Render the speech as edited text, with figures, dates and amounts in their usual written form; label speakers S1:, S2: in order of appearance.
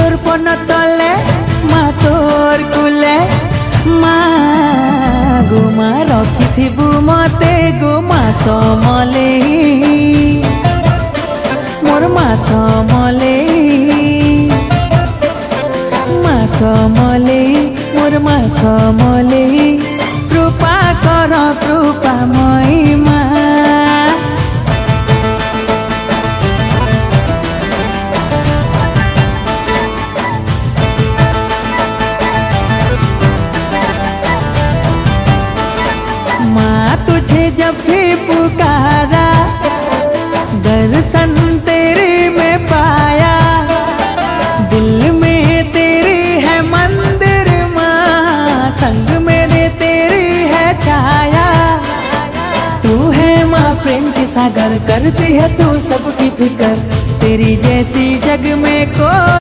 S1: तोर पन तले मा तोर कुले मा गो मा रखिथिबु मते गो मा समलेई मोर मा समलेई मा समलेई मोर मा समलेई कृपा कर कृपा महिमा माँ तुझे जब भी पुकारा दर्शन तेरे में पाया दिल में तेरी है मंदिर माँ संग मेरे तेरी है छाया तू है माँ प्रेम की सागर करती है तू सबकी फिक्र तेरी जैसी जग में को